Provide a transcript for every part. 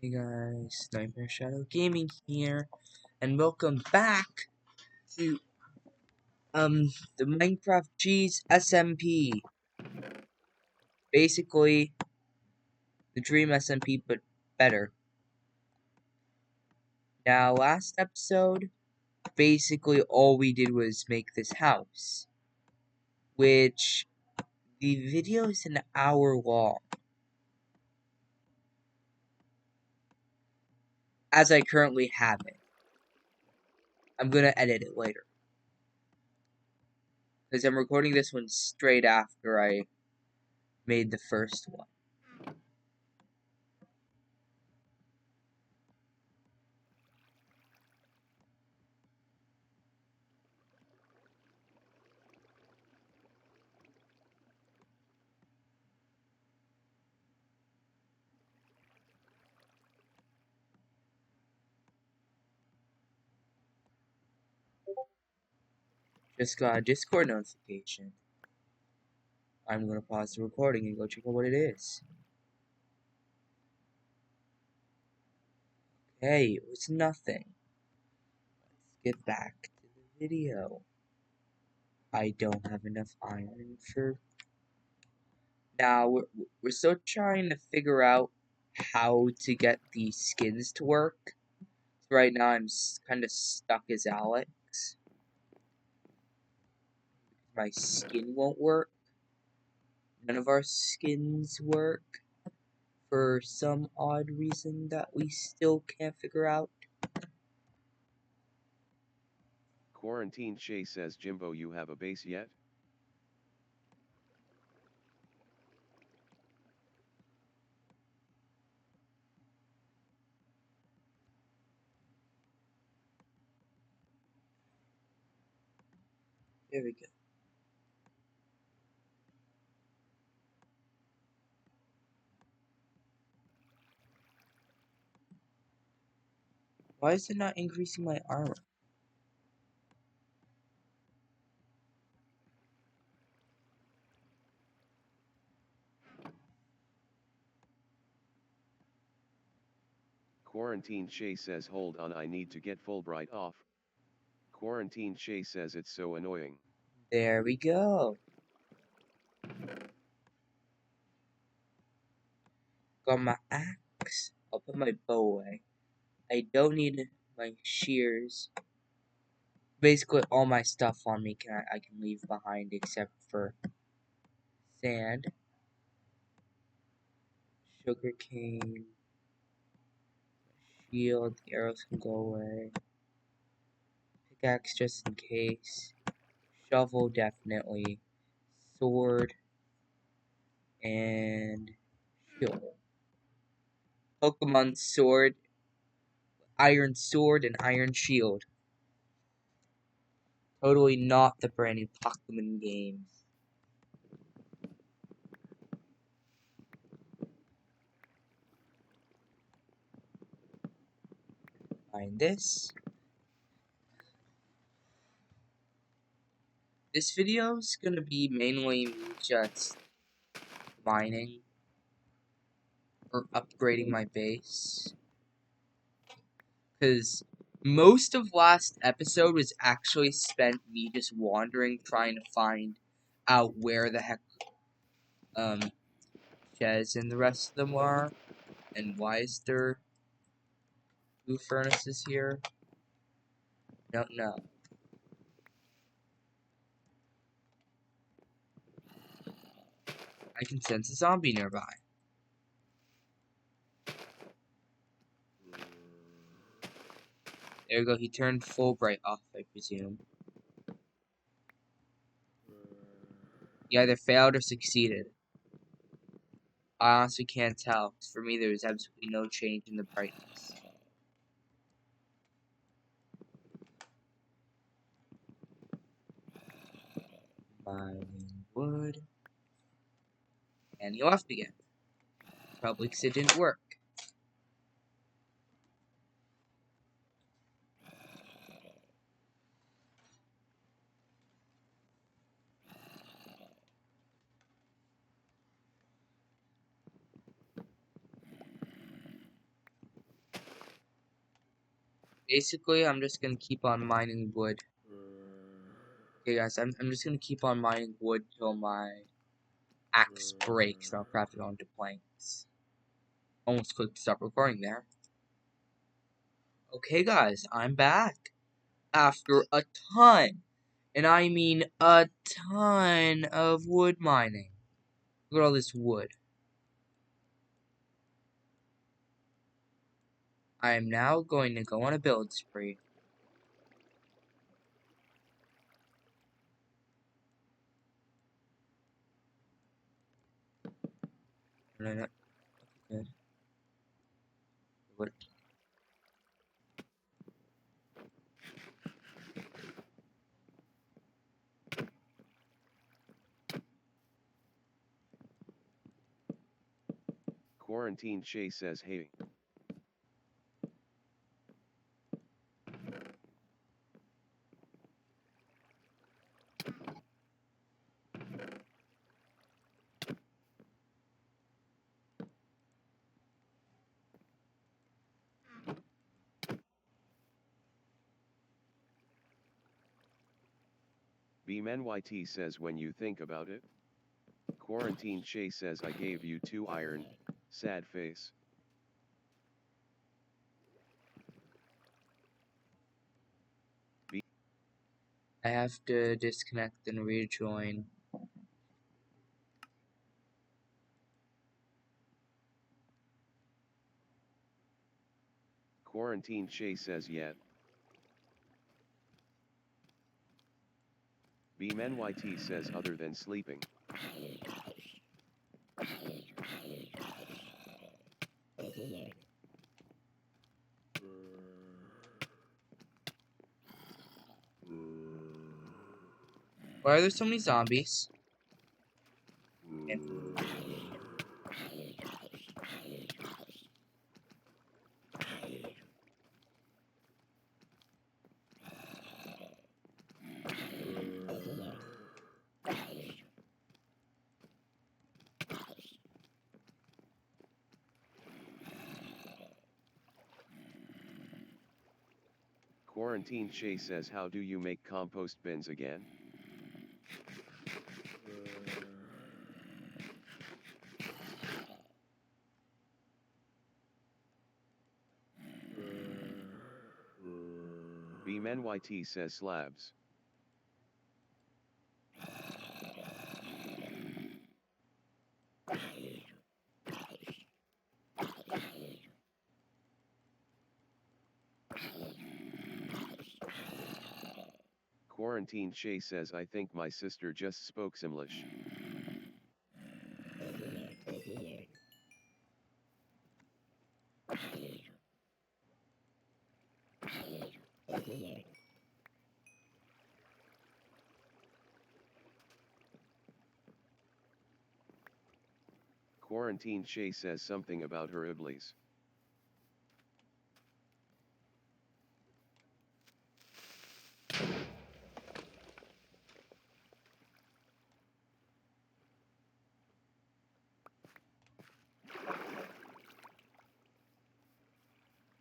Hey guys, Nightmare Shadow Gaming here, and welcome back to the Minecraft Cheese SMP. Basically, the Dream SMP, but better. Now, last episode, basically all we did was make this house, which the video is an hour long, as I currently have it. I'm gonna edit it later, because I'm recording this one straight after I made the first one. Just got a Discord notification. I'm gonna pause the recording and go check out what it is. Hey, it was nothing. Let's get back to the video. I don't have enough iron for... Now, we're still trying to figure out how to get these skins to work. Right now, I'm kind of stuck as Alex. My skin won't work. None of our skins work. For some odd reason that we still can't figure out. Quarantine Shay says, Jimbo, you have a base yet? There we go. Why is it not increasing my armor? Quarantine Shay says, hold on, I need to get Fulbright off. Quarantine Shay says it's so annoying. There we go. Got my axe. I'll put my bow away. I don't need my shears. Basically, all my stuff on me I can leave behind except for sand, sugar cane, shield. The arrows can go away. Pickaxe just in case. Shovel definitely. Sword and shield. Pokemon sword, iron sword, and iron shield. Totally not the brand new Pokemon games. Find this. This video is gonna be mainly me just mining or upgrading my base. Because most of last episode was actually spent me just wandering trying to find out where the heck Chez and the rest of them are. And why is there 2 furnaces here? Don't know. I can sense a zombie nearby. There we go, he turned Fulbright off, I presume. He either failed or succeeded. I honestly can't tell, because for me there was absolutely no change in the brightness. Mining wood. And he left again. Probably because it didn't work. Basically, I'm just gonna keep on mining wood. Okay, guys, I'm just gonna keep on mining wood till my axe breaks, and I'll craft it onto planks. Almost clicked stop recording there. Okay, guys, I'm back after a ton, and I mean a ton of wood mining. Look at all this wood. I am now going to go on a build spree. Okay, good. What? Quarantine Shay says hey. BeamNYT says when you think about it. Quarantine Shay says I gave you 2 iron, sad face. I have to disconnect and rejoin. Quarantine Shay says yet. BeamNYT says other than sleeping. Why are there so many zombies? Okay. Quarantine Shay says how do you make compost bins again? BeamNYT says slabs. Quarantine Shay says I think my sister just spoke Simlish. Quarantine Shay says something about her Iblis.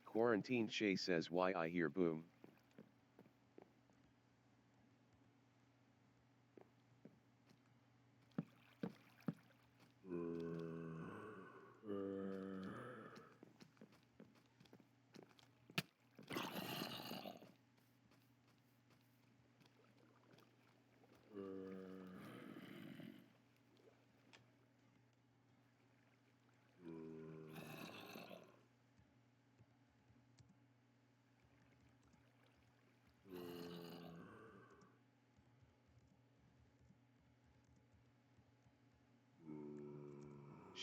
Quarantine Shay says why I hear boom.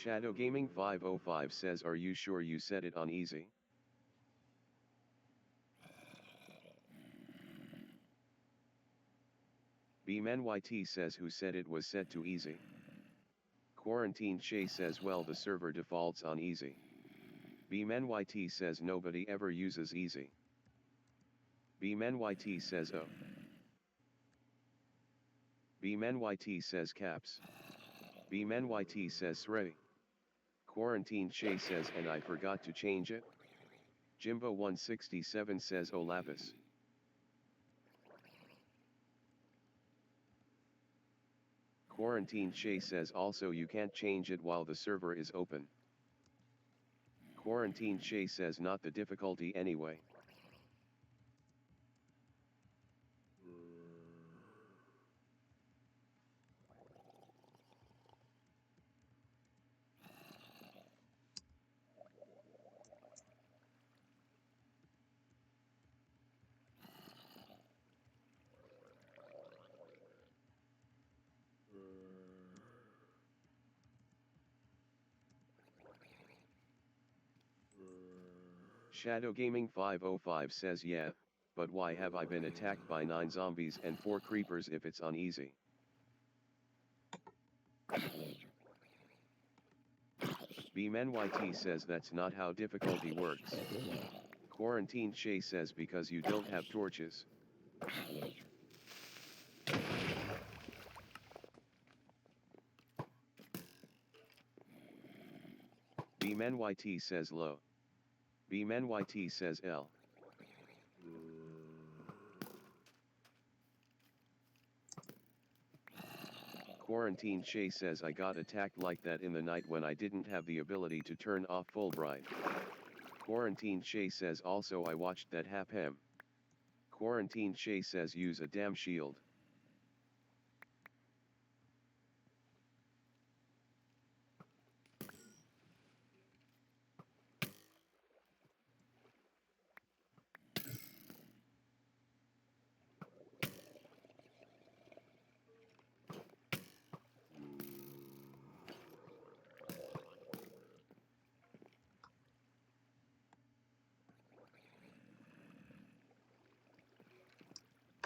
Shadow Gaming 505 says are you sure you set it on easy? BeamNYT says who said it was set to easy? Quarantine Shay says well the server defaults on easy. BeamNYT says nobody ever uses easy. BeamNYT says oh. BeamNYT says caps. BeamNYT says Sray. Quarantine Shay says and I forgot to change it. Jimbo167 says Olapis. Quarantine Shay says also you can't change it while the server is open. Quarantine Shay says not the difficulty anyway. Shadow Gaming 505 says yeah, but why have I been attacked by 9 zombies and 4 creepers if it's uneasy? BMNYT says that's not how difficulty works. Quarantine Shay says because you don't have torches. BMNYT says low. BMNYT says L. Quarantine Shay says I got attacked like that in the night when I didn't have the ability to turn off Fulbright. Quarantine Shay says also I watched that happen. Quarantine Shay says use a damn shield.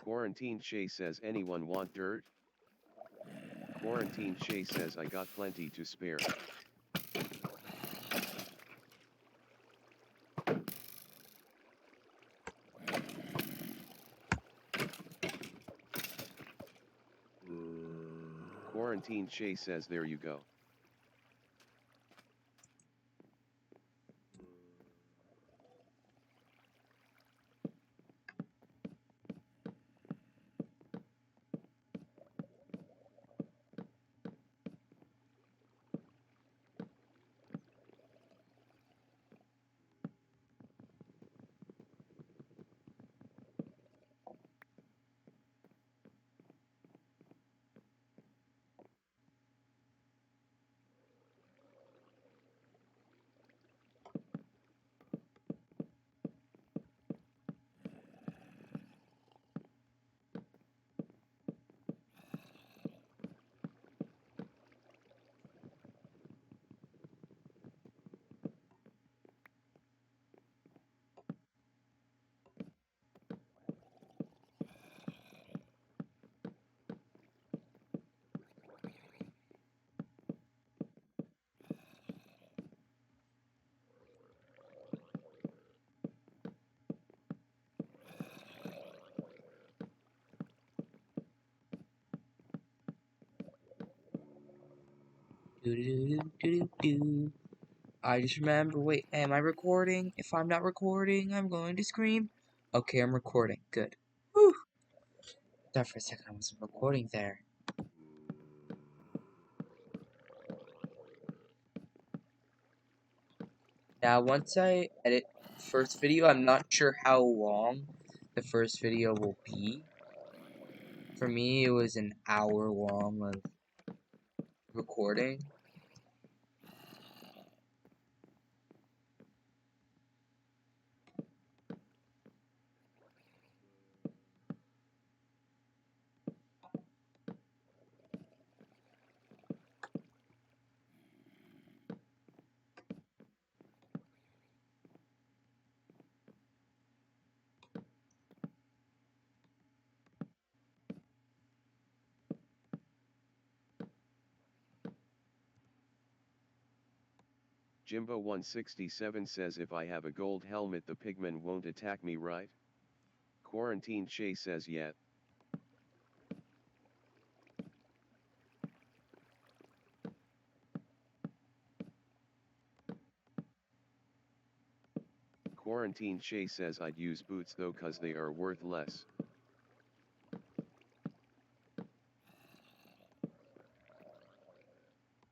Quarantine Shay says anyone want dirt? Quarantine Shay says I got plenty to spare. Quarantine Shay says there you go. I just remember, wait, am I recording? If I'm not recording, I'm going to scream. Okay, I'm recording. Good. Whew. Thought for a second I wasn't recording there. Now, once I edit the first video, I'm not sure how long the first video will be. For me, it was an hour long of recording. Jimbo167 says if I have a gold helmet the pigmen won't attack me, right? Quarantine Shay says yeah. Quarantine Shay says I'd use boots though cause they are worth less.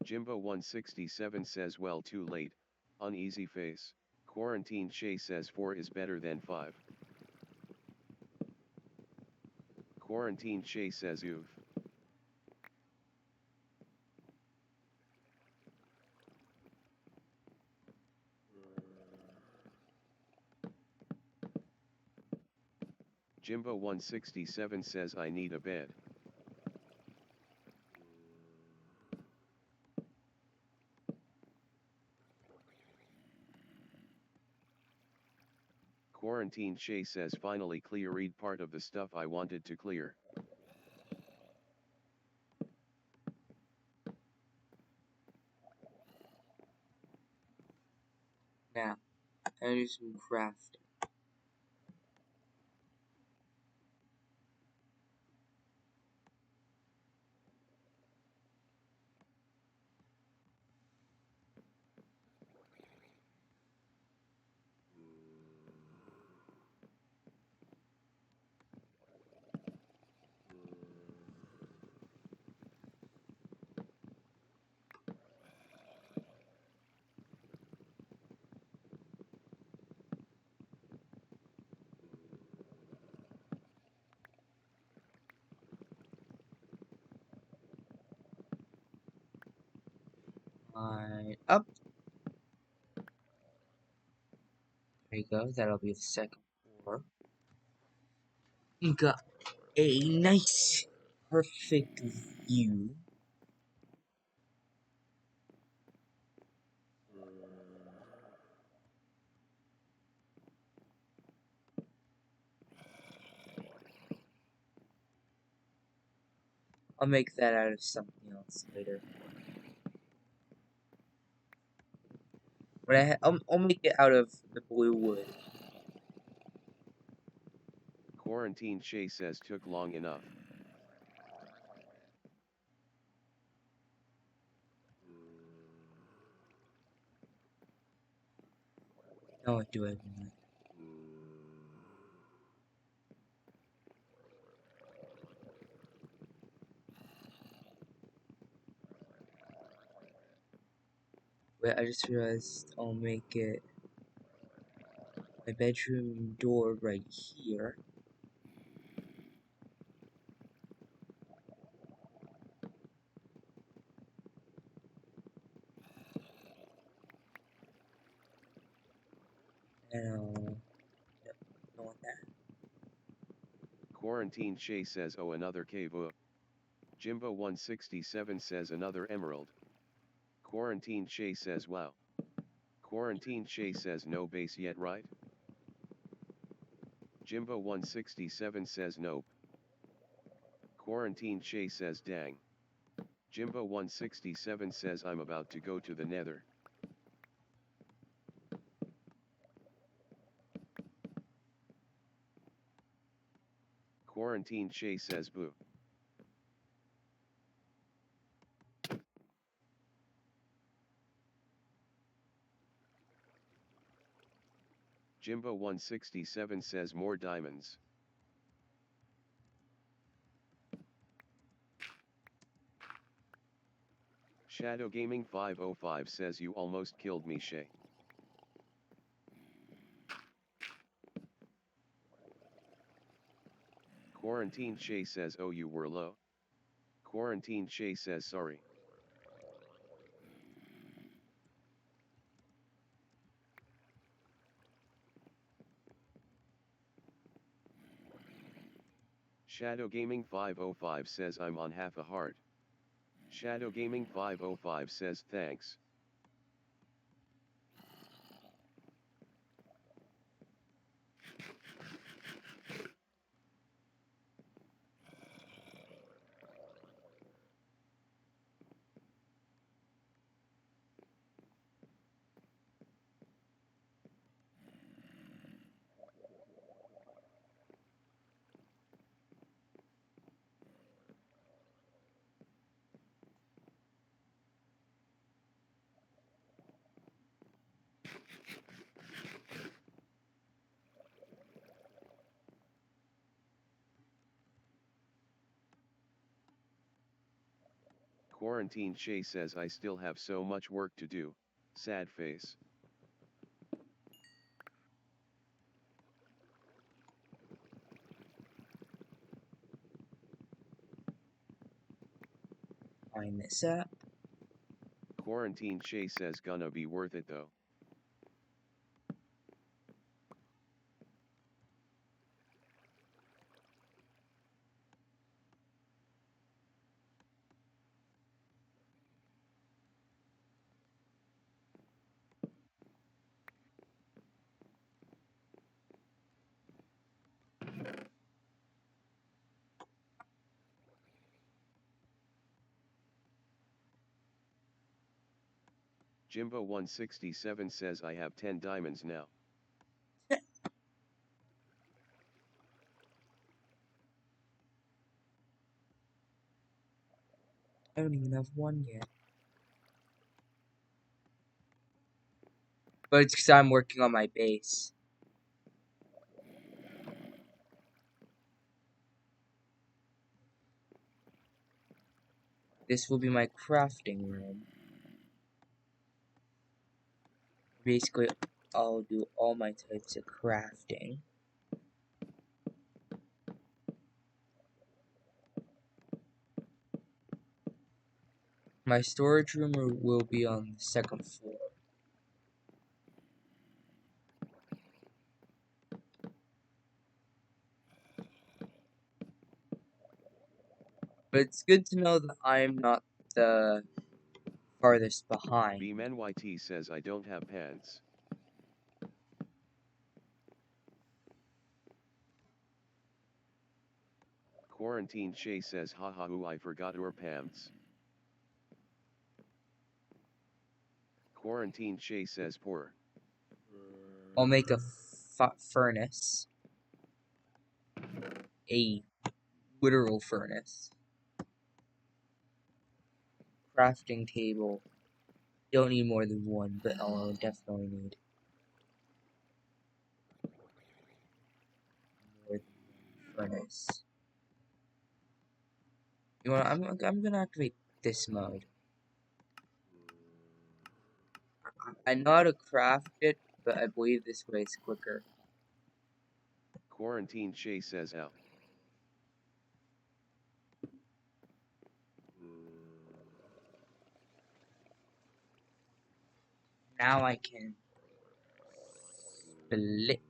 Jimbo 167 says well too late, uneasy face. Quarantine Shay says 4 is better than 5. Quarantine Shay says oof. Jimbo 167 says I need a bed. Quarantine Shay says finally cleared part of the stuff I wanted to clear. Now, I do some crafting. Up. There you go. That'll be the second floor. You got a nice, perfect view. I'll make that out of something else later. But I'll make it out of the blue wood. Quarantine Shay says took long enough. Now what do I want? Wait, I just realized I'll make it my bedroom door right here. And don't want that. Quarantine Shay says oh another cave. Jimbo 167 says another emerald. Quarantine Shay says wow. Quarantine Shay says no base yet right? Jimbo 167 says nope. Quarantine Shay says dang. Jimbo 167 says I'm about to go to the nether. Quarantine Shay says boo. Jimbo 167 says more diamonds. Shadow Gaming 505 says you almost killed me Shay. Quarantine Shay says oh you were low. Quarantine Shay says sorry. Shadow Gaming 505 says I'm on half a heart. Shadow Gaming 505 says thanks. Quarantine Shay says I still have so much work to do. Sad face. Find this up. Quarantine Shay says gonna be worth it though. Jimbo 167 says I have 10 diamonds now. I don't even have one yet. But it's because I'm working on my base. This will be my crafting room. Basically, I'll do all my types of crafting. My storage room will be on the second floor. But it's good to know that I'm not the farthest behind. BMNYT says I don't have pants. Quarantine Shay says haha ooh I forgot your pants. Quarantine Shay says poor. I'll make a furnace. A literal furnace. Crafting table. Don't need more than one, but I'll definitely need more than one furnace. You know, I'm gonna activate this mode. I know how to craft it, but I believe this way is quicker. Quarantine Shay says L. Now I can split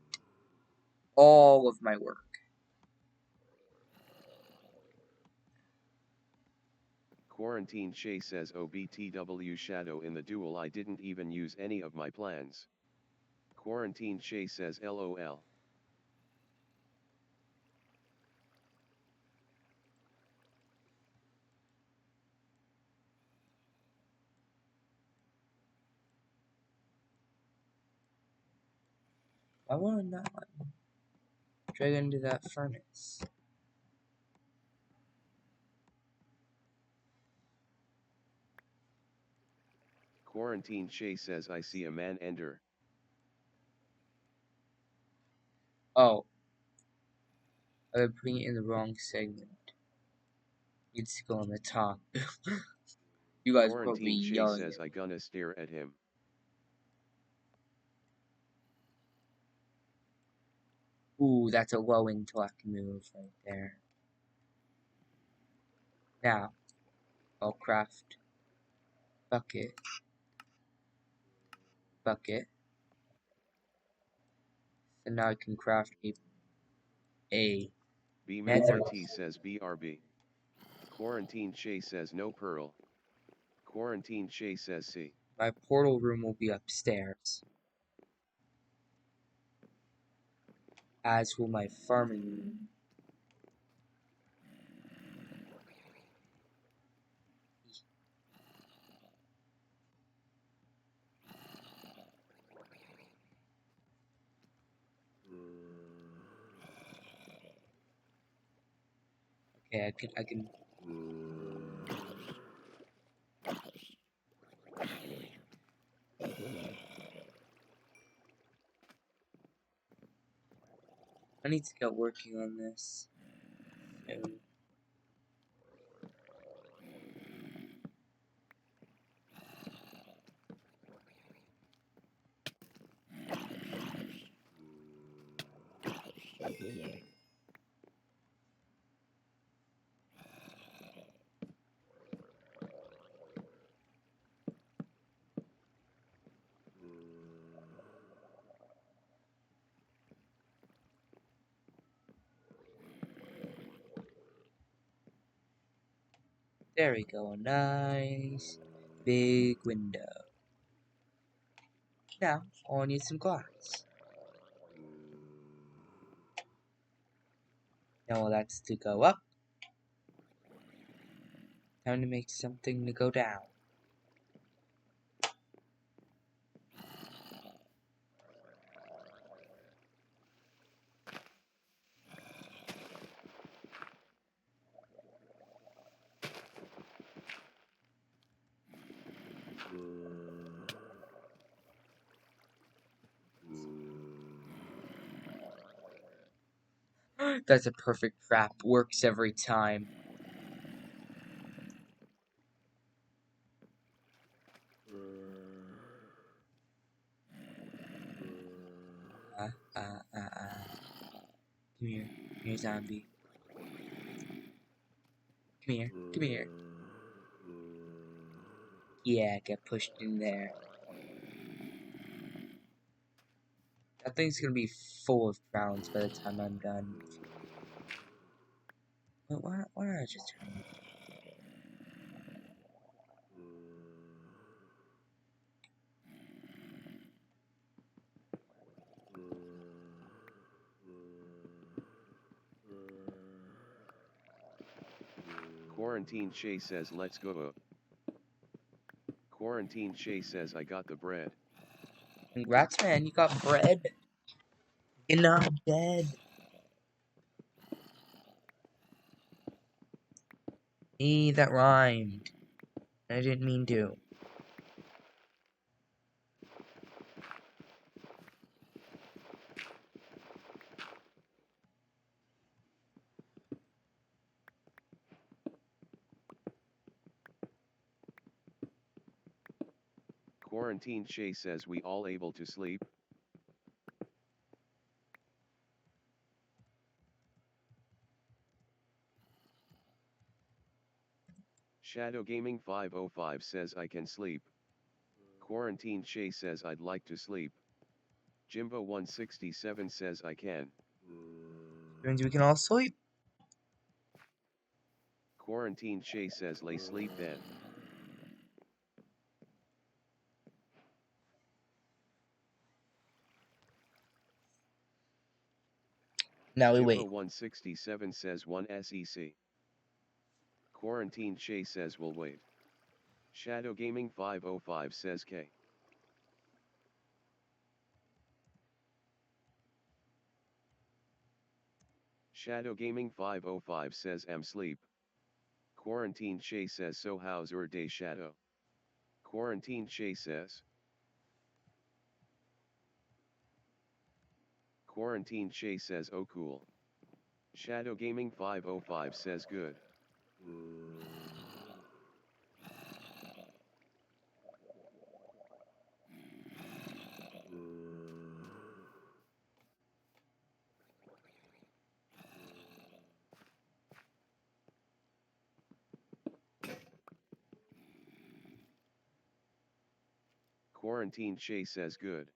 all of my work. Quarantine Shay says OBTW Shadow in the duel I didn't even use any of my plans. Quarantine Shay says LOL. I wanna not drag into that furnace. Quarantine Shay says I see a man ender. Oh. I'm putting it in the wrong segment. Needs to go on the top. You guys are probably Quarantine Shay yelling says at me. I gonna stare at him. Ooh, that's a low intellect move right there. Now, I'll craft bucket. Bucket. So now I can craft a nether. BMNYT says BRB. Quarantine Shay says no pearl. Quarantine Shay says C. My portal room will be upstairs. As will my farming room. Okay, I can. I need to get working on this. There we go, a nice big window. Now, I'll need some glass. Now that's to go up. Time to make something to go down. That's a perfect trap. Works every time. Come here. Come here, zombie. Come here. Come here. Yeah, get pushed in there. That thing's gonna be full of crowns by the time I'm done. Why don't I just turn it? Quarantine Shay says let's go. Quarantine Shay says I got the bread. Congrats, man. You got bread. You're not dead. That rhymed. I didn't mean to. Quarantine Shay says we all able to sleep. Shadow Gaming 505 says I can sleep. Quarantine Shay says I'd like to sleep. Jimbo 167 says I can. Means we can all sleep. Quarantine Shay says lay sleep then. Now we Jimbo wait. 167 says 1 SEC. Quarantine Shay says we'll wait. Shadow Gaming 505 says K. Shadow Gaming 505 says I'm sleep. Quarantine Shay says so how's your day Shadow? Quarantine Shay says. Quarantine Shay says oh cool. Shadow Gaming 505 says good. Quarantine Shay says good.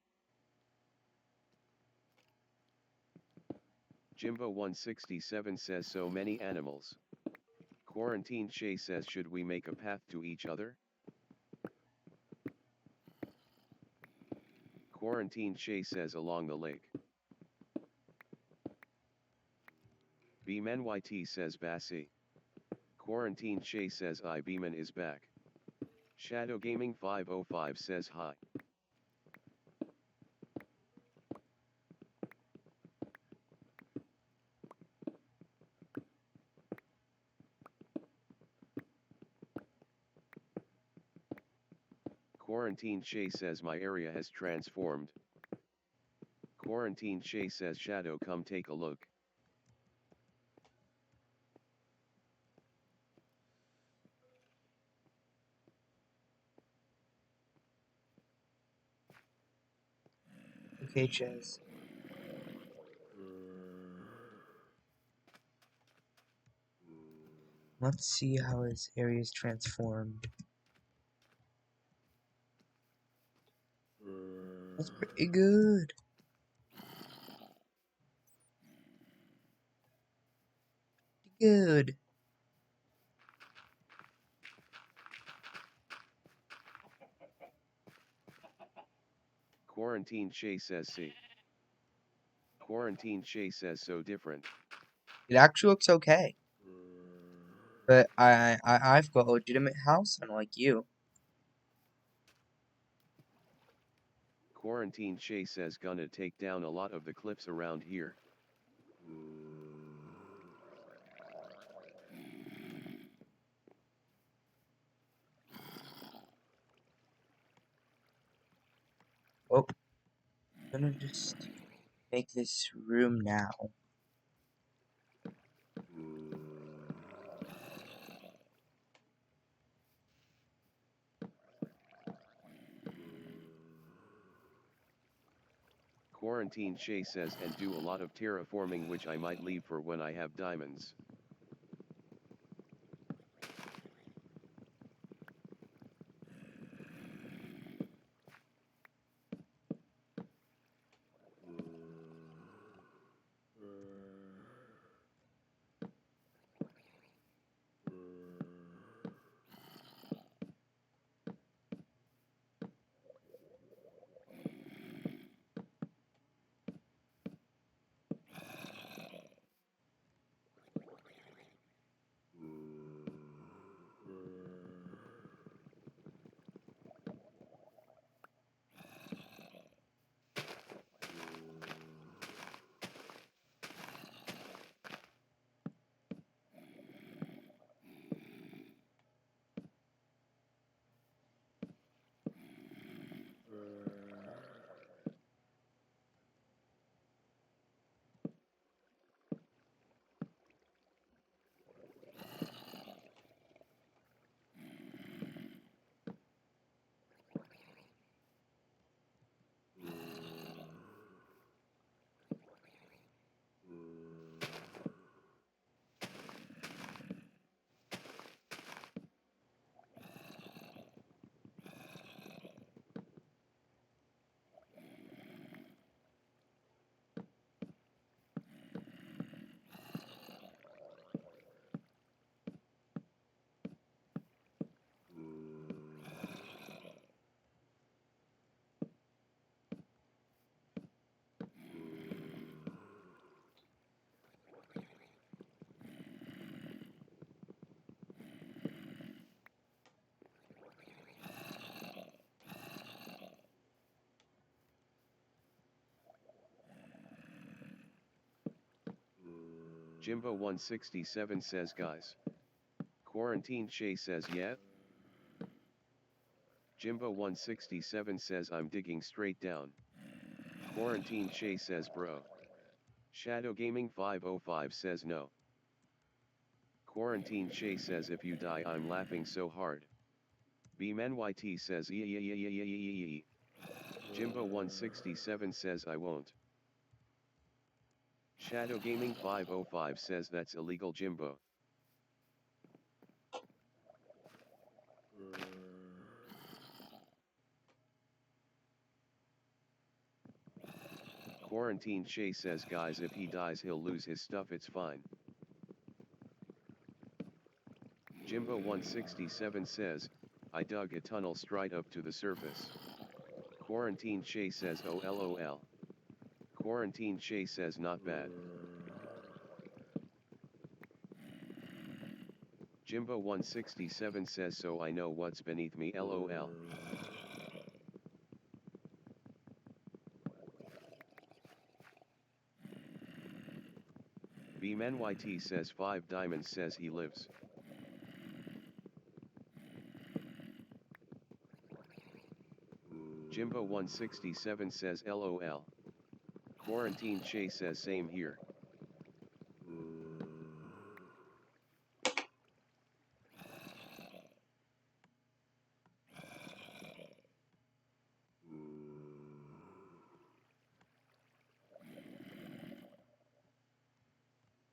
Jimbo 167 says so many animals. Quarantine Shay says should we make a path to each other? Quarantine Shay says along the lake. Beeman YT says Bassi. Quarantine Shay says Beeman is back. Shadow Gaming 505 says hi. Quarantine Shay says my area has transformed. Quarantine Shay says Shadow come take a look. Okay, Chaz. Let's see how his area is transformed. That's pretty good. Good. Quarantine Shay says see. Quarantine Shay says so different. It actually looks okay. But I've got a legitimate house, unlike you. Quarantine Shay says gonna take down a lot of the cliffs around here. Oh, I'm gonna just make this room now. Quarantine Shay says and do a lot of terraforming which I might leave for when I have diamonds. Jimbo 167 says guys. Quarantine Shay says yeah. Jimbo 167 says I'm digging straight down. Quarantine Shay says bro. Shadow Gaming 505 says no. Quarantine Shay says if you die I'm laughing so hard. BeamNYT says ee. Jimbo 167 says I won't. Shadow Gaming 505 says that's illegal Jimbo. Quarantine Shay says guys if he dies he'll lose his stuff it's fine. Jimbo 167 says, I dug a tunnel straight up to the surface. Quarantine Shay says oh lol. Quarantine Shay says not bad. Jimbo 167 says so I know what's beneath me lol. BeamNYT says 5 diamonds says he lives. Jimbo 167 says lol. Quarantine Shay says same here.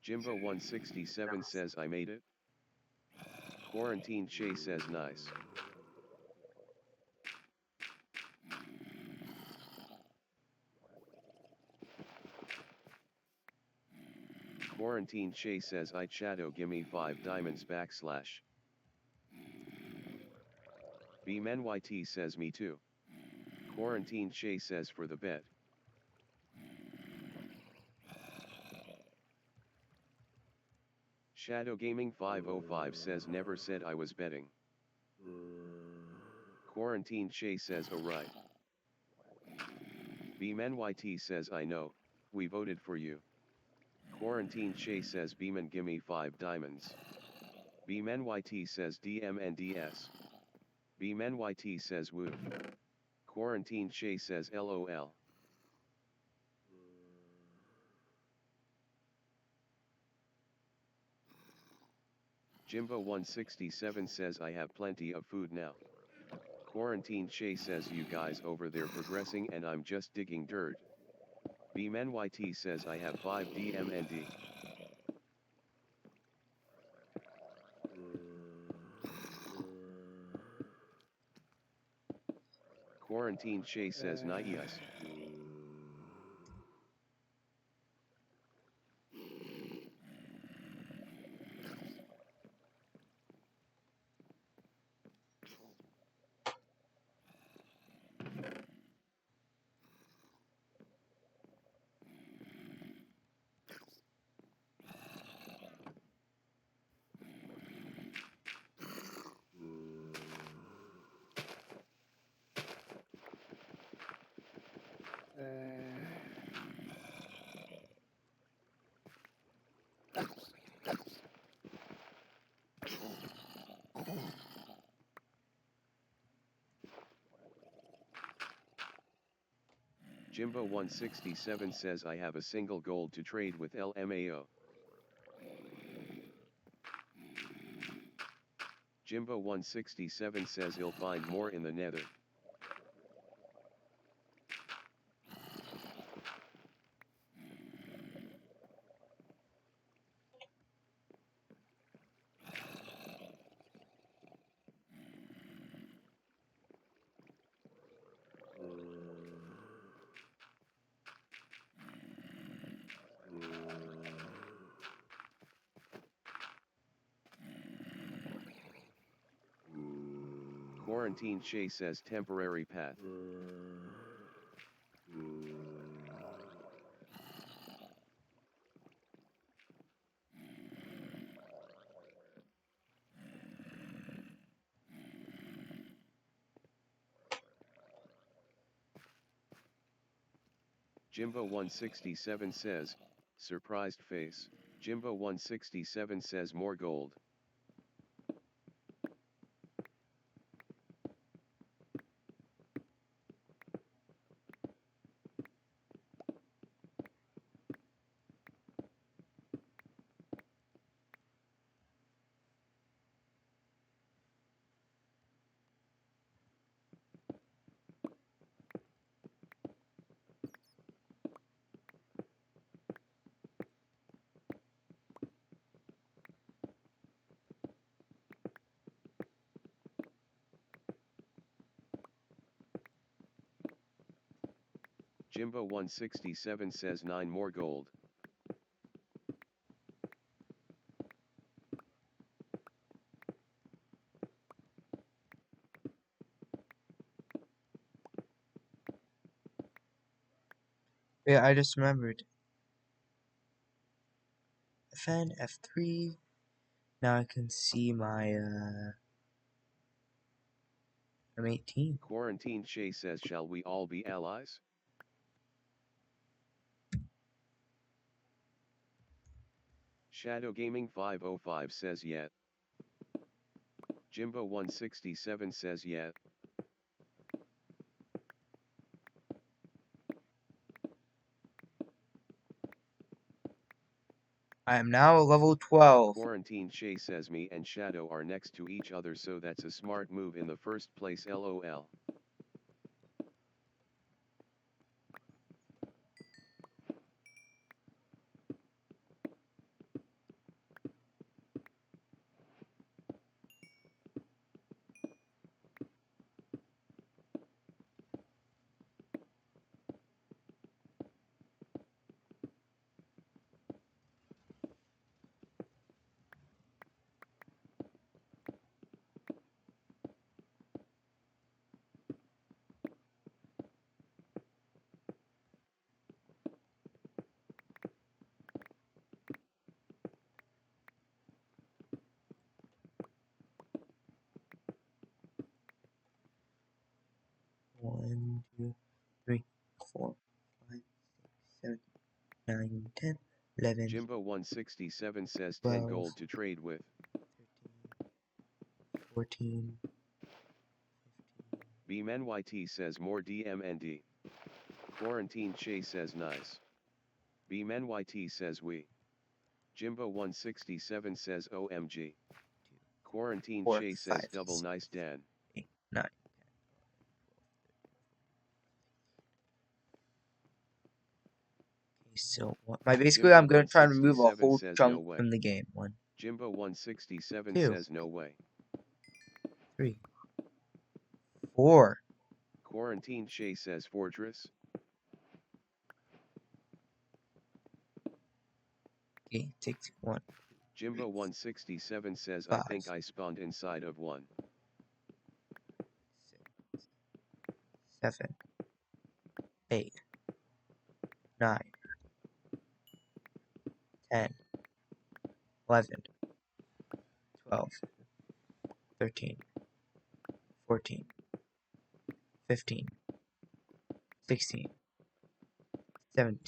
Jimbo 167 says I made it. Quarantine Shay says nice. Quarantine Shay says I Shadow gimme 5 diamonds /. BMNYT says me too. Quarantine Shay says for the bet. Shadow Gaming 505 says never said I was betting. Quarantine Shay says oh right. BMNYT says I know, we voted for you. Quarantine Shay says Beeman gimme 5 diamonds. BMNYT says DMNDS. BMNYT says woo. Quarantine Shay says LOL. Jimbo 167 says I have plenty of food now. Quarantine Shay says you guys over there progressing and I'm just digging dirt. BMNYT says I have 5 DMND. Quarantine Shay says nice. Jimbo 167 says I have a single gold to trade with LMAO. Jimbo 167 says he'll find more in the nether. Quarantine Shay says temporary path. Jimbo 167 says, surprised face. Jimbo 167 says more gold. Jimbo 167 says 9 more gold. Yeah, I just remembered. FN F3. Now I can see my I'm 18. Quarantine Shay says shall we all be allies? Shadow Gaming 505 says yet. Jimbo 167 says yet. I am now level 12. Quarantine Shay says me and Shadow are next to each other, so that's a smart move in the first place LOL. 9, 10, 11, Jimbo 167 says 12, 10 gold to trade with. 13, 14, 15. BeamNYT says more DMND. Quarantine Shay says nice. BeamNYT says we. Jimbo 167 says OMG. Quarantine 4, Shay 5, says double 6, nice Dan. 8, 9. So basically, I'm gonna try and remove a whole chunk from the game. 1, Jimbo 167 2, says no way. 3, 4. Quarantine Shay says Fortress. Okay, take 1. Jimbo 167 says 5, I think I spawned inside of one. 6, 7, 8, 9, 10, 11, 12, 13, 14, 15, 16, 17.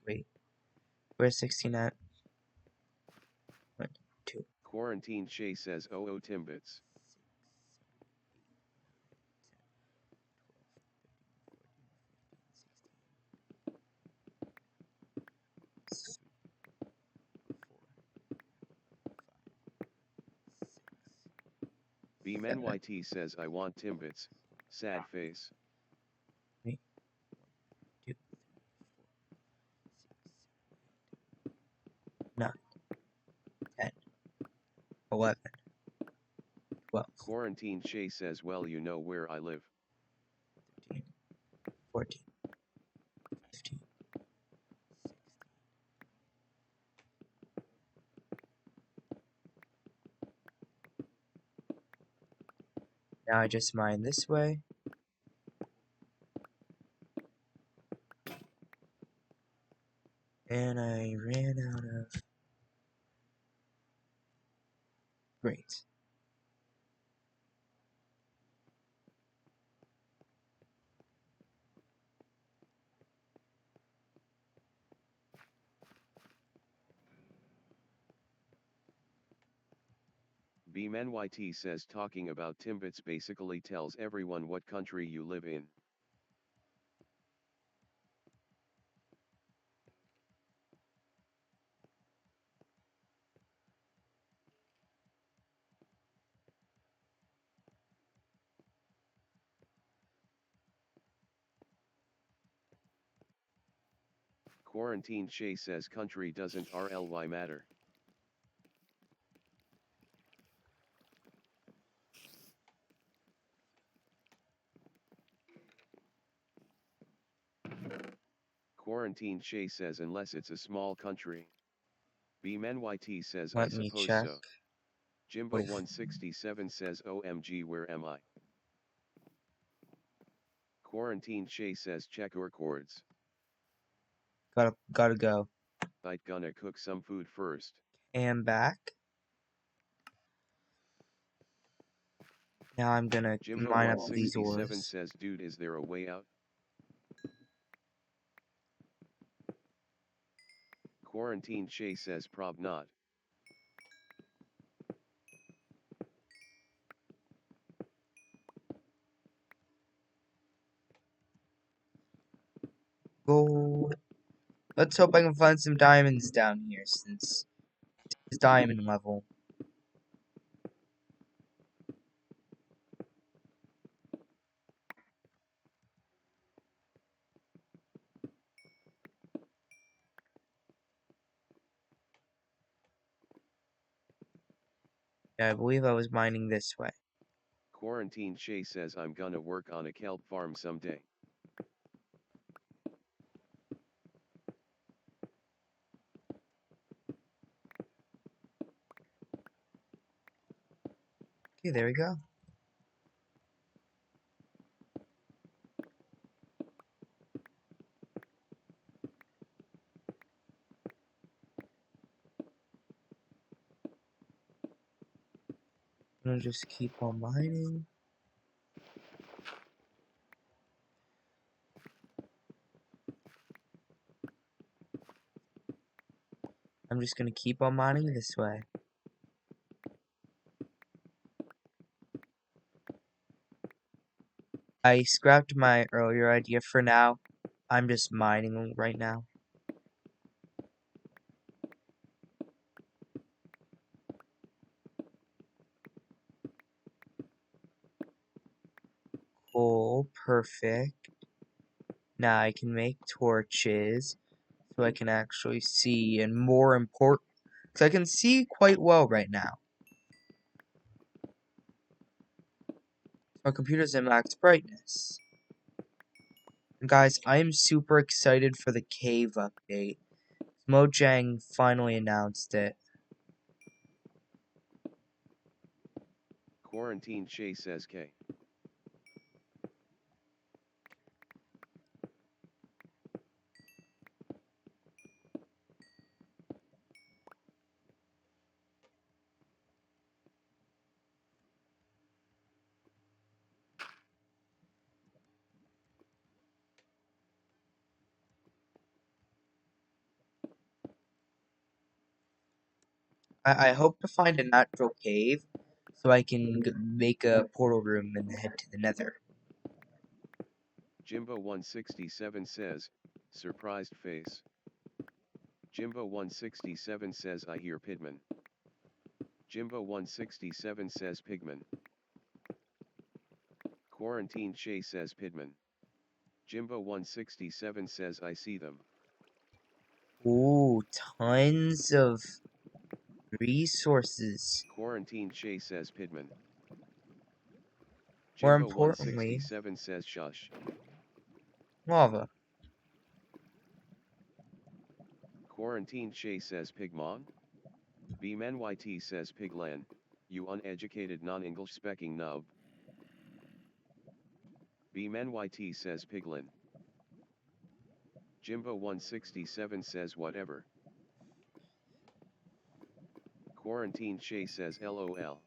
Wait, where's 16 at? 1, 2. Quarantine Shay says OO Timbits. 6, BeamNYT says I want Timbits. Sad face. 3, 2, 9, 10, 11, 12, Quarantine Shay says well you know where I live. 13, 14, 15, 16. Now I just mine this way. And I ran out of... Great. BeamNYT says talking about Timbits basically tells everyone what country you live in. Quarantine Shay says country doesn't RLY matter. Quarantine Shay says unless it's a small country. BeamNYT says I Let me suppose check. so. Jimbo 167 says OMG where am I? Quarantine Shay says check your chords. Gotta go. I'd gonna cook some food first. And back. Now I'm gonna Jimbo mine up these 167 ores. says dude is there a way out? Quarantine Shay says prob not. Gold. Let's hope I can find some diamonds down here since it's diamond level. Yeah, I believe I was mining this way. Quarantine Shay says I'm gonna work on a kelp farm someday. Okay, there we go. I'm gonna just keep on mining. I'm just gonna keep on mining this way. I scrapped my earlier idea for now. I'm just mining right now. Cool, perfect. Now I can make torches so I can actually see, and more important, because I can see quite well right now. My computer's in max brightness. And guys, I am super excited for the cave update. Mojang finally announced it. Quarantine Shay says K. I hope to find a natural cave so I can make a portal room and head to the nether. Jimbo167 says, surprised face. Jimbo167 says I hear Pidman. Jimbo167 says Pigman. Quarantine Shay says Pidman. Jimbo167 says I see them. Ooh, tons of resources. Quarantine Shay says Pidman. More importantly, Jimbo167 says shush. lava. Quarantine Shay says Pigmon. BMNYT says Piglan, you uneducated non-English specking nub. BMNYT says Piglin. Jimbo167 says whatever. Quarantine Shay says LOL.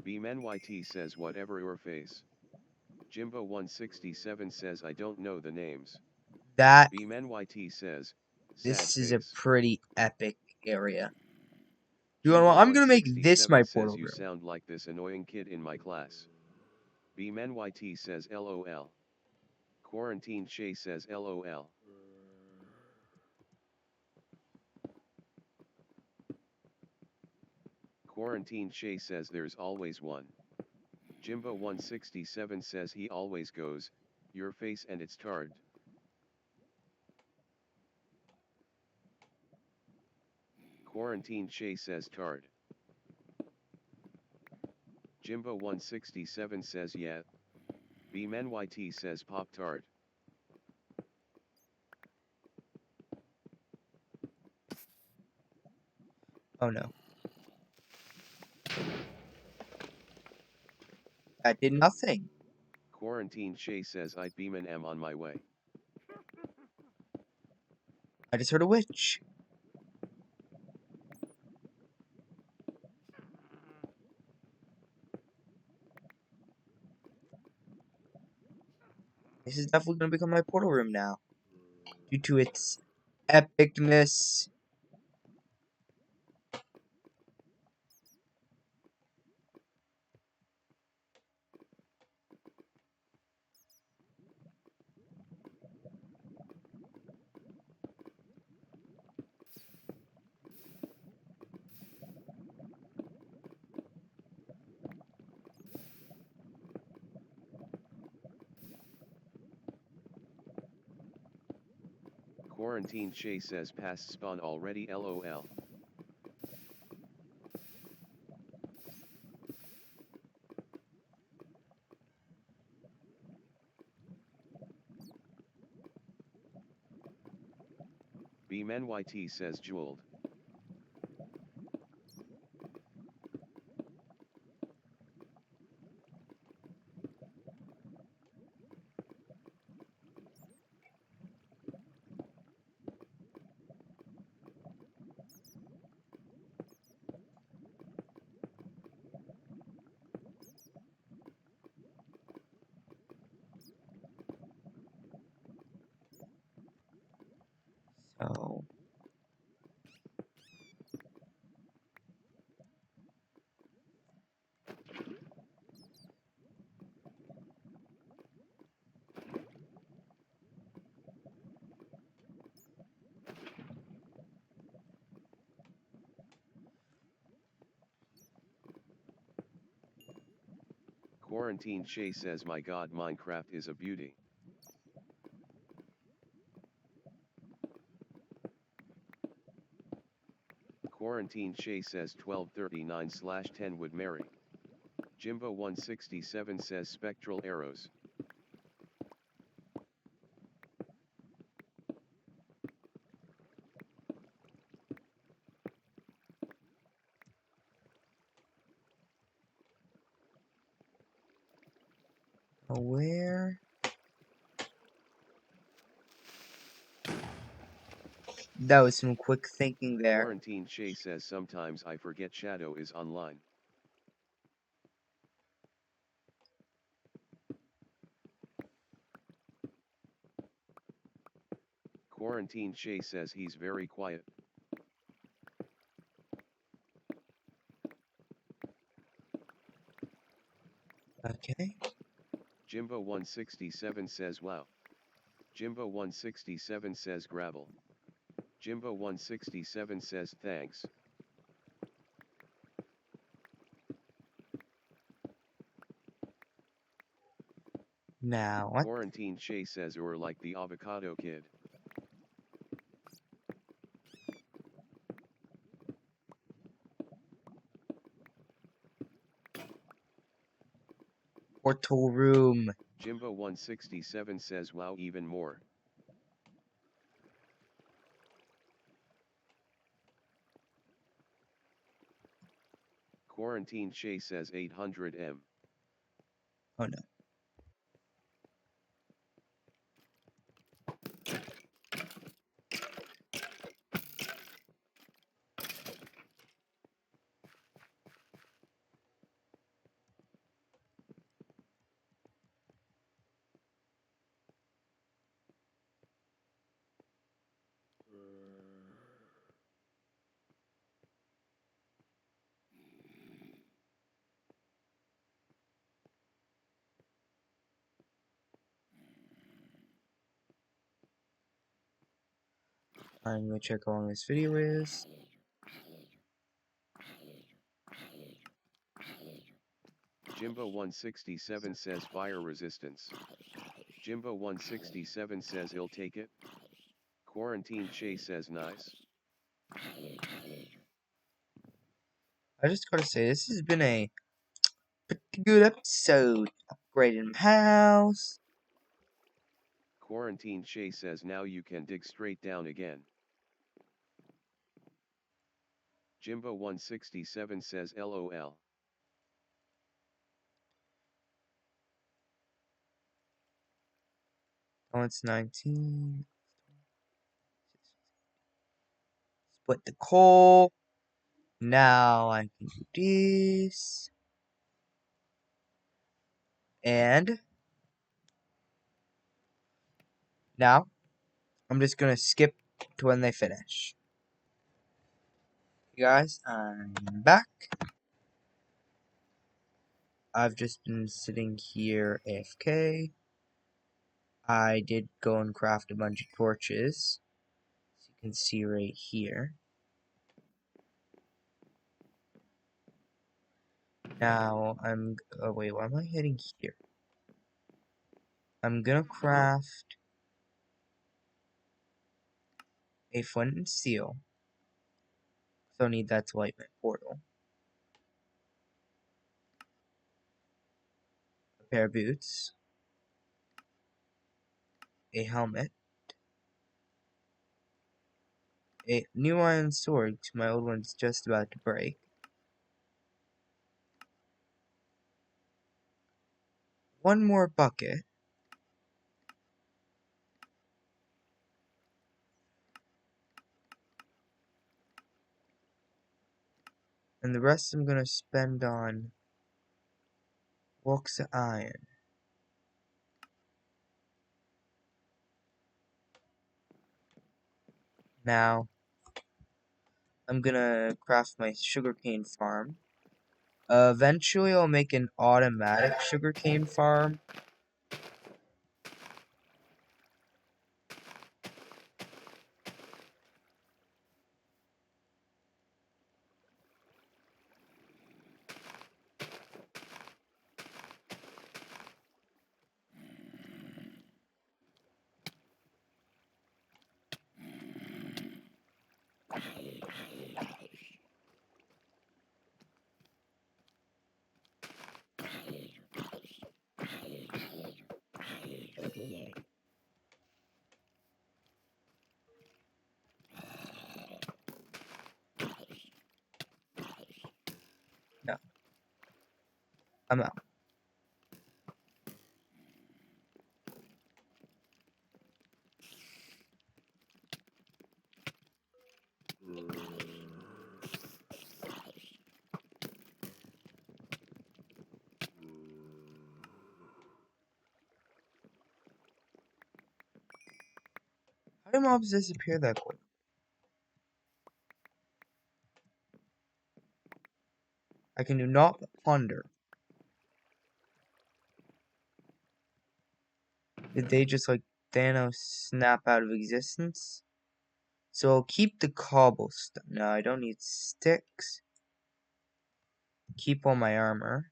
BMNYT says whatever your face. Jimbo167 says I don't know the names. That, BMNYT says, this sad is a face. pretty epic area. You know what? I'm gonna make this my portal says you room. sound like this annoying kid in my class. BMNYT says LOL. Quarantine Shay says LOL. Quarantine Shay says there's always one. Jimbo167 says he always goes, your face and it's tarred. Quarantine Shay says tarred. Jimbo167 says yeah. BMNYT says pop tart. Oh no. That did nothing. Quarantine Shay says I beamin' am on my way. I just heard a witch. This is definitely gonna become my portal room now. Due to its epicness. Quarantine Shay says past spawn already LOL. BMNYT says jeweled. So Quarantine Shay says my god Minecraft is a beauty. Quarantine Shay says 1239/10 would marry. Jimbo 167 says spectral arrows. Where? That was some quick thinking there. Quarantine Shay says sometimes I forget Shadow is online. Quarantine Shay says he's very quiet. Okay. Jimbo 167 says wow. Jimbo 167 says gravel. Jimbo 167 says thanks. Now, what? Quarantine Shay says or like the avocado kid. Portal room. Jimbo 167 says wow even more. Quarantine Shay says 800M. Oh no. I'm gonna check how long this video is. Jimbo 167 says fire resistance. Jimbo 167 says he'll take it. Quarantine Shay says nice. I just gotta say, this has been a pretty good episode. Upgrading my house. Quarantine Shay says now you can dig straight down again. Jimbo 167 says LOL. Oh, it's 19. Split the coal. Now I can do this. And now I'm just gonna skip to when they finish. You guys, I'm back. I've just been sitting here AFK. I did go and craft a bunch of torches. As you can see right here. Now oh wait, why am I heading here? I'm gonna craft a flint and steel. So I need that to light my portal. A pair of boots. A helmet. A new iron sword, my old one's just about to break. One more bucket. And the rest I'm gonna spend on blocks of iron. Now, I'm gonna craft my sugarcane farm. Eventually I'll make an automatic sugarcane farm. I'm out. How do mobs disappear that quick? I can do not ponder. Did they just like Thanos snap out of existence? So I'll keep the cobblestone. No, I don't need sticks. Keep all my armor.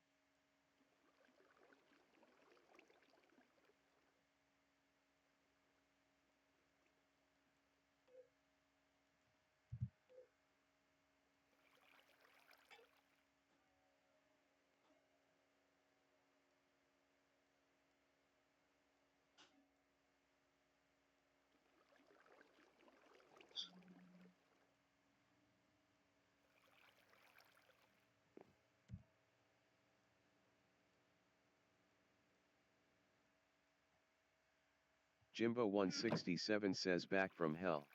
Jimbo167 says back from hell.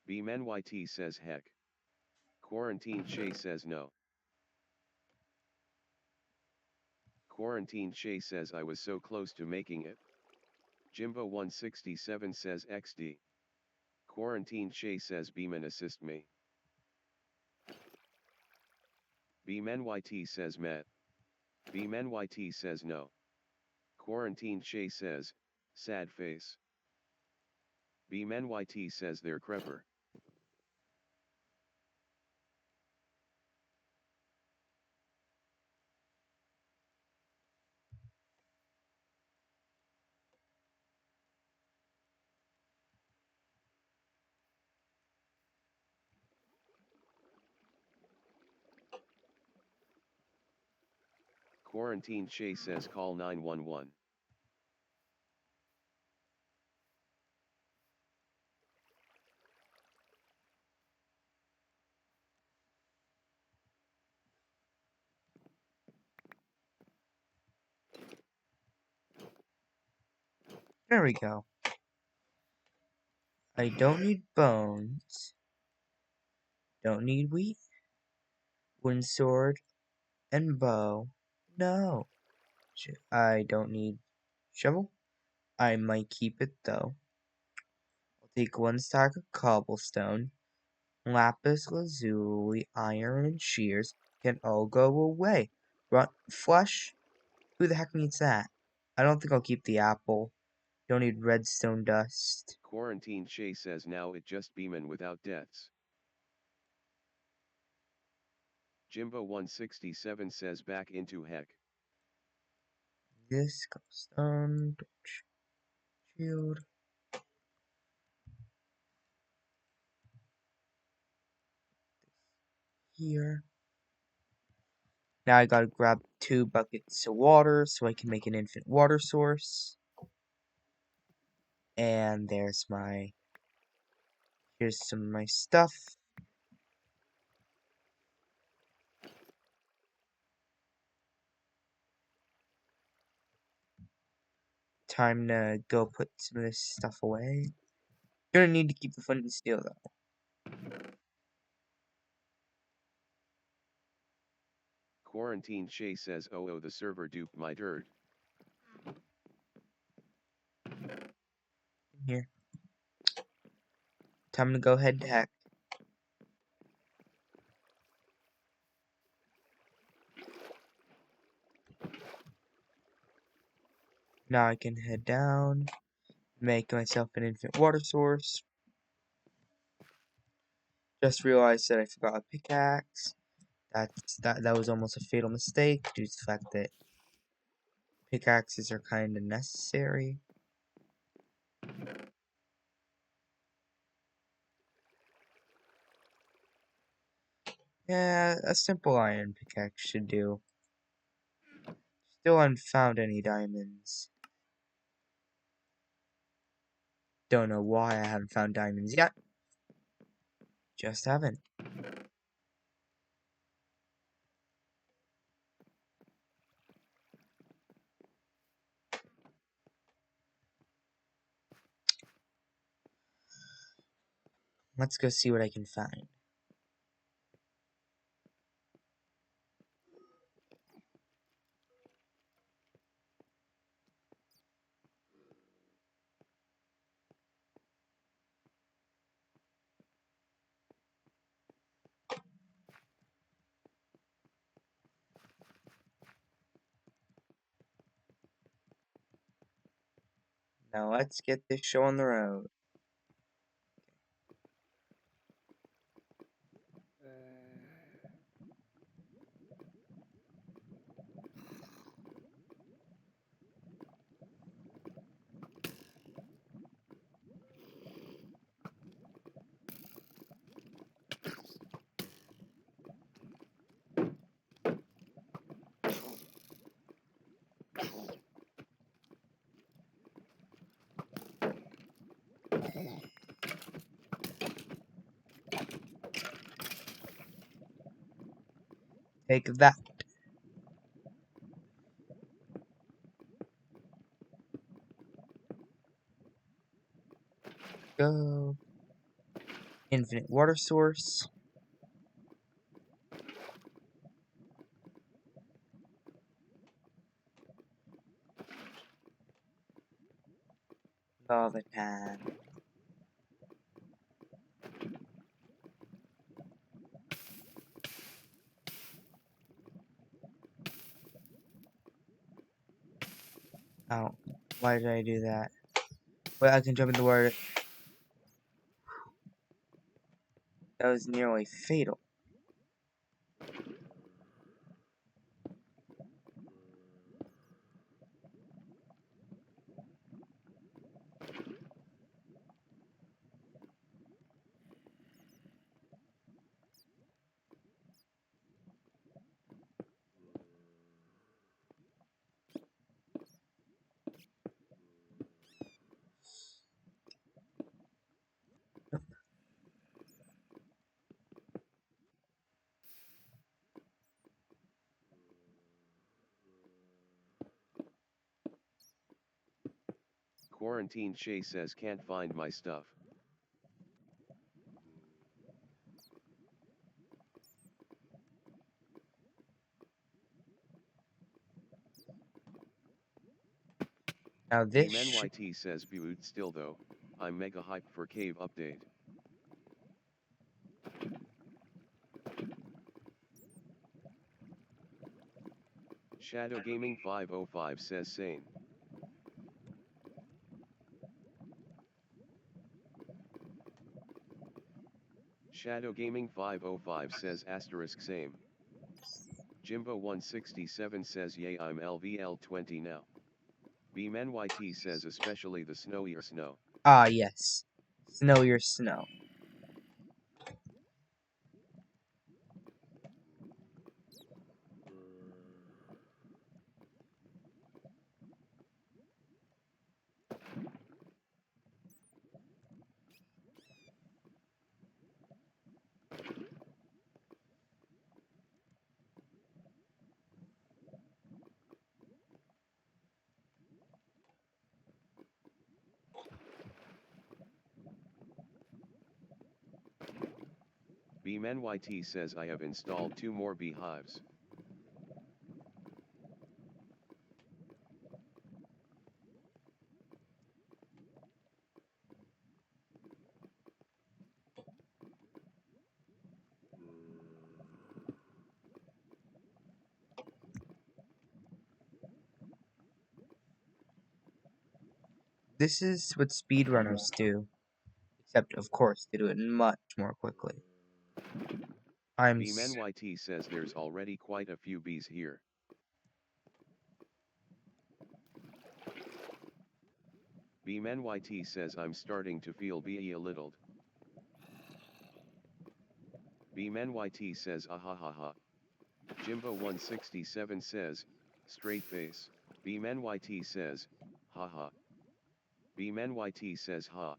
BMNYT says heck. Quarantine Shay says no. Quarantine Shay says I was so close to making it. Jimbo167 says XD. Quarantine Shay says Beeman assist me. BMNYT says met. BMNYT says no. Quarantine Shay says, sad face. BMNYT says they're crepper. Quarantine Shay says call 911. There we go. I don't need bones. Don't need wheat. Wooden sword and bow. No. I don't need shovel. I might keep it though. I'll take one stack of cobblestone. Lapis lazuli, iron, and shears can all go away. Flesh? Who the heck needs that? I don't think I'll keep the apple. Don't need redstone dust. Quarantine Shay says now it just Beeman without deaths. Jimbo167 says back into heck. This cobblestone, torch, shield. Here. Now I gotta grab 2 buckets of water so I can make an infinite water source. And there's my... Here's some of my stuff. Time to go put some of this stuff away. Gonna need to keep the flint and steel though. Quarantine Shay says oh the server duped my dirt. Here. Time to go head to heck. Now I can head down, make myself an infinite water source. Just realized that I forgot a pickaxe. That was almost a fatal mistake due to the fact that pickaxes are kind of necessary. Yeah, a simple iron pickaxe should do. Still haven't found any diamonds. Don't know why I haven't found diamonds yet. Just haven't. Let's go see what I can find. Now let's get this show on the road. Take that. Go. Infinite water source. Lava pad. Oh, why did I do that? Wait, I can jump in the water. That was nearly fatal. Quarantine Shay says can't find my stuff. Now this BeamNYT says Butte still though, I'm mega hyped for cave update. Shadow Gaming 505 says sane. Shadow Gaming 505 says asterisk same. Jimbo 167 says yay I'm LVL 20 now. BeamNYT says especially the snowier snow. Ah, yes. Snow your snow. BeamNYT says I have installed 2 more beehives. This is what speedrunners do. Except, of course, they do it much more quickly. BeamNYT says there's already quite a few bees here. BeamNYT says I'm starting to feel bee a little. BeamNYT says ahahaha. Jimbo 167 says, straight face. BeamNYT says, haha. BeamNYT says ha.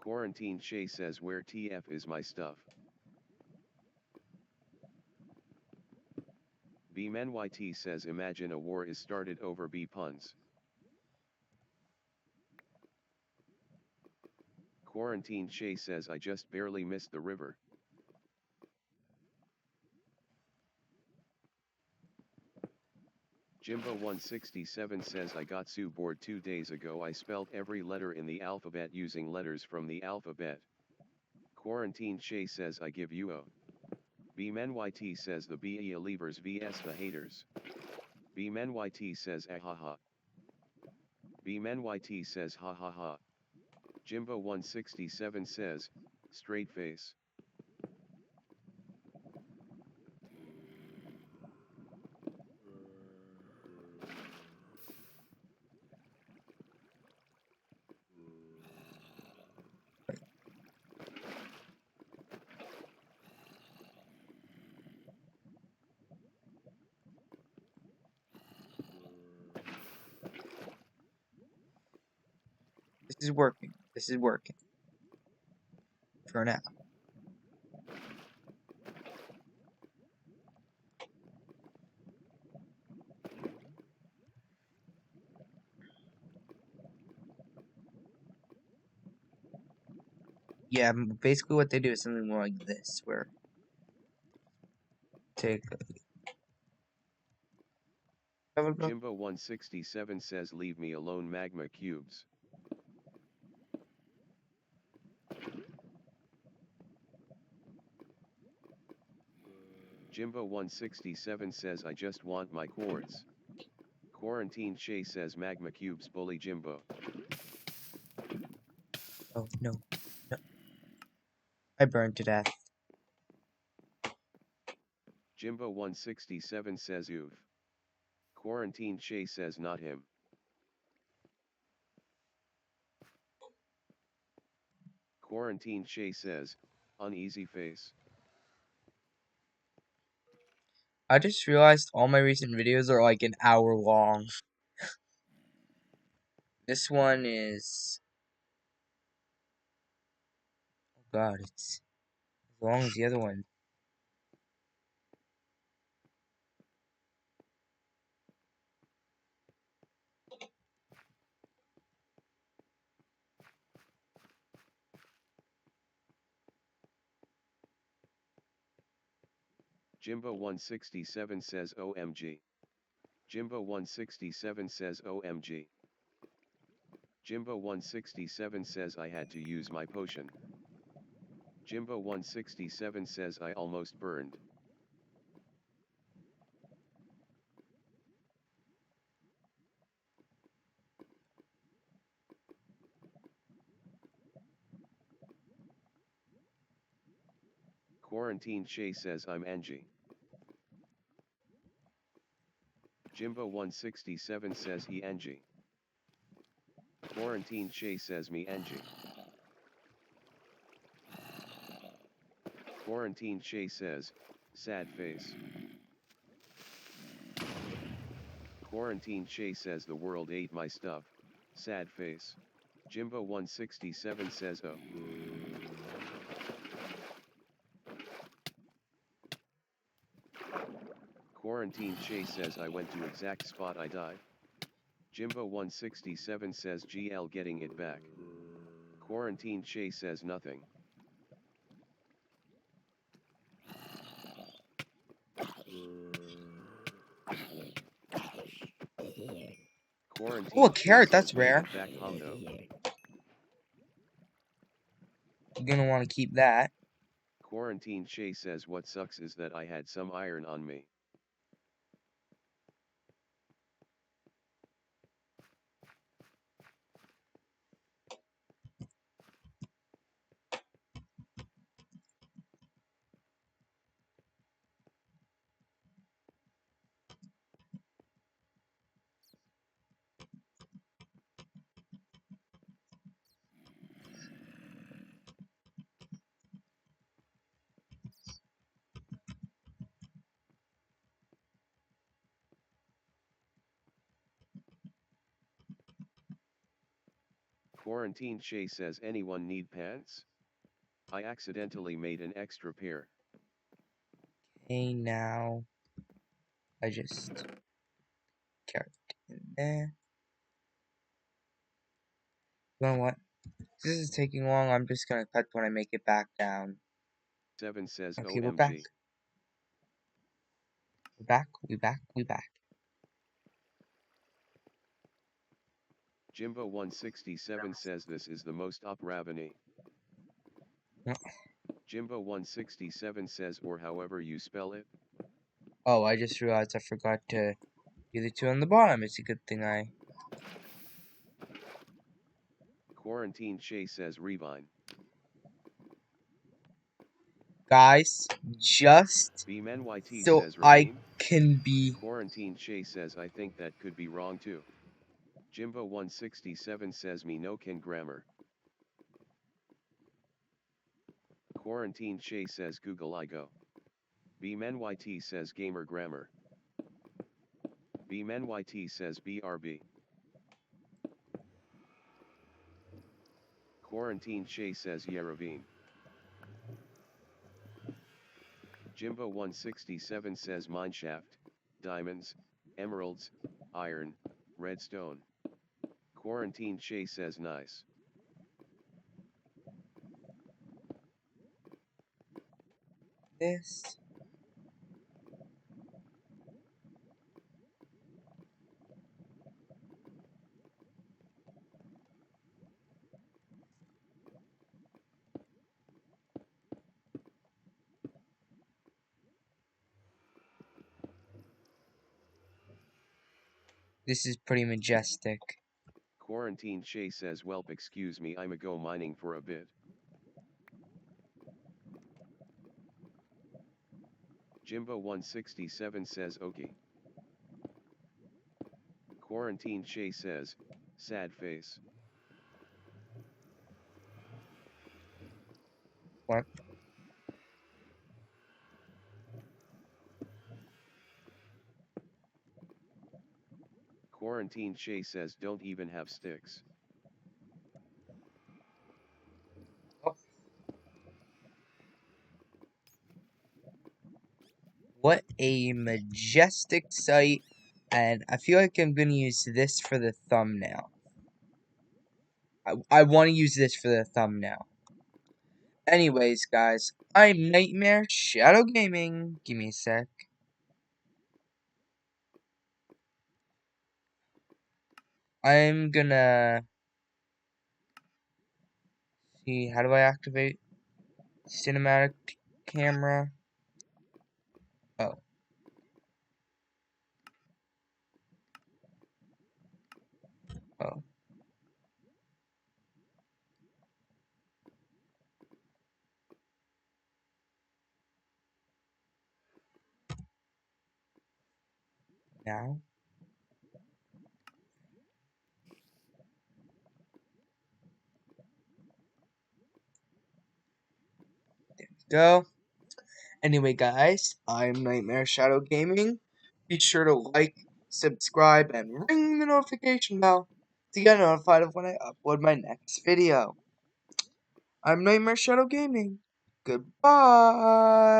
Quarantine Shay says where TF is my stuff. BMNYT says imagine a war is started over B puns. Quarantine Shay says I just barely missed the river. Jimbo167 says I got so bored 2 days ago I spelled every letter in the alphabet using letters from the alphabet. Quarantine Shay says I give you a. BMNYT says the BE Leavers vs the haters. BMNYT says ahaha. BMNYT says ha ha ha. Jimbo167 says, straight face. This is working. This is working. For now. Yeah, basically what they do is something more like this, where take Jimbo167 says leave me alone magma cubes. Jimbo167 says I just want my quartz. Quarantine Shay says magma cubes bully Jimbo. Oh no. No. I burned to death. Jimbo167 says oof. Quarantine Shay says not him. Quarantine Shay says, uneasy face. I just realized all my recent videos are like an hour long. This one is... Oh god, it's as long as the other one. Jimbo167 says OMG. Jimbo167 says OMG. Jimbo167 says I had to use my potion. Jimbo167 says I almost burned. Quarantine Shay says I'm Angie. Jimbo167 says he Angie. Quarantine Shay says me Angie. Quarantine Shay says, sad face. Quarantine Shay says the world ate my stuff, sad face. Jimbo167 says oh. Quarantine Shay says I went to exact spot I died. Jimbo167 says GL getting it back. Quarantine Shay says nothing. Quarantine Oh, a carrot, Shay says that's rare. back Hondo. You're gonna want to keep that. Quarantine Shay says what sucks is that I had some iron on me. Quarantine Shay says anyone need pants? I accidentally made an extra pair. Okay, now I just carrot in there. You know what? This is taking long. I'm just gonna cut when I make it back down. 7 says Okay, we're back. OMG. We're back. We back. Jimbo 167 says this is the most up Ravani. No. Jimbo 167 says or however you spell it. Oh, I just realized I forgot to do the 2 on the bottom. It's a good thing I... Quarantine Shay says Revine. Guys, just BMNYT so says I Ravine. can be... Quarantine Shay says I think that could be wrong too. Jimbo 167 says me no can grammar. Quarantine Shay says Google I go. BMNYT says gamer grammar. BMNYT says BRB. Quarantine Shay says Yeravine. Jimbo 167 says mineshaft, diamonds, emeralds, iron, redstone. Quarantine Shay says nice. This... This is pretty majestic. Quarantine Shay says welp excuse me I'ma go mining for a bit. Jimbo 167 says okay. Quarantine Shay says, sad face. What? Quarantine Shay says don't even have sticks. Oh. What a majestic sight. And I feel like I'm gonna use this for the thumbnail. I want to use this for the thumbnail. Anyways, guys, I'm Nightmare Shadow Gaming. Give me a sec. I'm gonna see, how do I activate cinematic camera? Oh. Oh. Now. There we go. Anyway, guys, I'm Nightmare Shadow Gaming. Be sure to like, subscribe, and ring the notification bell to get notified of when I upload my next video. I'm Nightmare Shadow Gaming. Goodbye.